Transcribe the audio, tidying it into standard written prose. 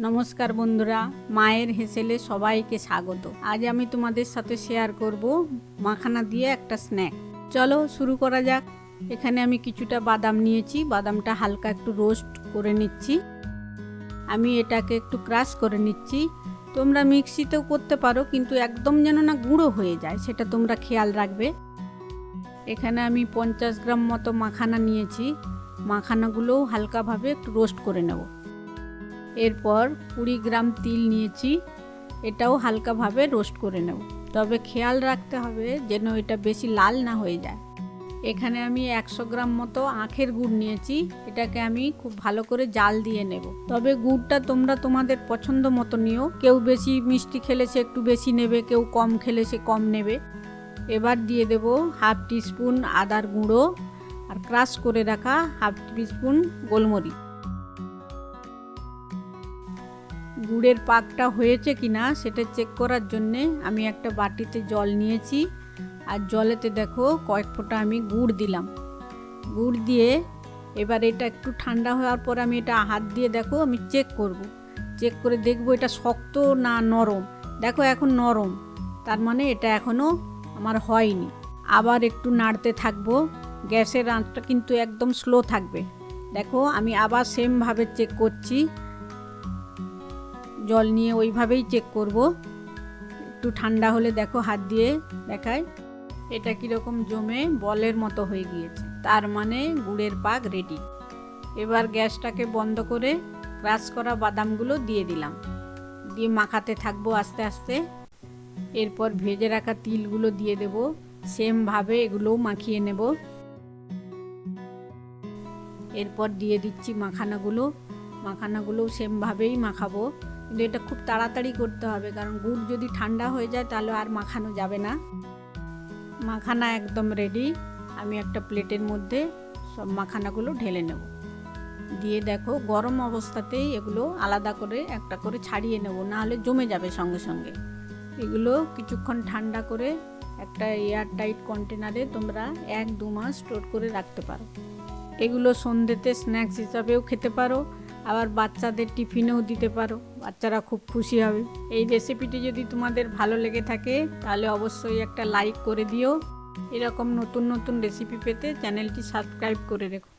নমস্কার বন্ধুরা, মায়ের হেসেলে সবাইকে স্বাগত। আজ আমি তোমাদের সাথে শেয়ার করব মাখানা দিয়ে একটা স্ন্যাক। চলো শুরু করা যাক। এখানে আমি কিছুটা বাদাম নিয়েছি, বাদামটা হালকা একটু রোস্ট করে নিচ্ছি। আমি এটাকে একটু ক্রাশ করে নিচ্ছি। তোমরা মিক্সিতেও করতে পারো, কিন্তু একদম যেন না গুঁড়ো হয়ে যায় সেটা তোমরা খেয়াল রাখবে। এখানে আমি 50 গ্রাম মতো মাখানা নিয়েছি। মাখানাগুলোও হালকাভাবে একটু রোস্ট করে নেব। এরপর 20 গ্রাম তিল নিয়েছি, এটাও হালকাভাবে রোস্ট করে নেব। তবে খেয়াল রাখতে হবে যেন এটা বেশি লাল না হয়ে যায়। এখানে আমি 100 গ্রাম মতো আখের গুড় নিয়েছি, এটাকে আমি খুব ভালো করে জাল দিয়ে নেব। তবে গুড়টা তোমরা তোমাদের পছন্দ মতো নিও, কেউ বেশি মিষ্টি খেলে সে একটু বেশি নেবে, কেউ কম খেলে সে কম নেবে। এবার দিয়ে দেব হাফ টিস্পুন আদার গুঁড়ো আর ক্রাশ করে রাখা হাফ টিস্পুন গোলমরিচ। গুড়ের পাকটা হয়েছে কিনা সেটা চেক করার জন্যে আমি একটা বাটিতে জল নিয়েছি, আর জলেতে দেখো কয়েক ফোঁটা আমি গুড় দিলাম। গুড় দিয়ে এবার এটা একটু ঠান্ডা হওয়ার পর আমি এটা হাত দিয়ে দেখো আমি চেক করে দেখব এটা শক্ত না নরম। দেখো এখন নরম, তার মানে এটা এখনও আমার হয়নি। আবার একটু নাড়তে থাকবো। গ্যাসের আঁচটা কিন্তু একদম স্লো থাকবে। দেখো আমি আবার সেমভাবে চেক করছি, জল নিয়ে ওইভাবেই চেক করব। একটু ঠান্ডা হলে দেখো হাত দিয়ে দেখায় এটা কীরকম জমে বলের মতো হয়ে গিয়েছে, তার মানে গুড়ের পাক রেডি। এবার গ্যাসটাকে বন্ধ করে ক্রাশ করা বাদামগুলো দিয়ে দিলাম, দিয়ে মাখাতে থাকবো আস্তে আস্তে। এরপর ভেজে রাখা তিলগুলো দিয়ে দেব, সেমভাবে এগুলোও মাখিয়ে নেব। এরপর দিয়ে দিচ্ছি মাখানাগুলোও সেমভাবেই মাখাবো, কিন্তু এটা খুব তাড়াতাড়ি করতে হবে, কারণ গুড় যদি ঠান্ডা হয়ে যায় তাহলে আর মাখানো যাবে না। মাখানা একদম রেডি। আমি একটা প্লেটের মধ্যে সব মাখানাগুলো ঢেলে নেব। দিয়ে দেখো গরম অবস্থাতেই এগুলো আলাদা করে একটা করে ছাড়িয়ে নেব, নাহলে জমে যাবে সঙ্গে সঙ্গে। এগুলো কিছুক্ষণ ঠান্ডা করে একটা এয়ার টাইট কন্টেনারে তোমরা 1-2 মাস স্টোর করে রাখতে পারো। এগুলো সন্ধ্যেতে স্ন্যাক্স হিসাবেও খেতে পারো, আবার বাচ্চাদের টিফিনেও দিতে পারো, বাচ্চারা খুব খুশি হবে। এই রেসিপিটি যদি তোমাদের ভালো লেগে থাকে তাহলে অবশ্যই একটা লাইক করে দিও। এরকম নতুন নতুন রেসিপি পেতে চ্যানেলটি সাবস্ক্রাইব করে রেখো।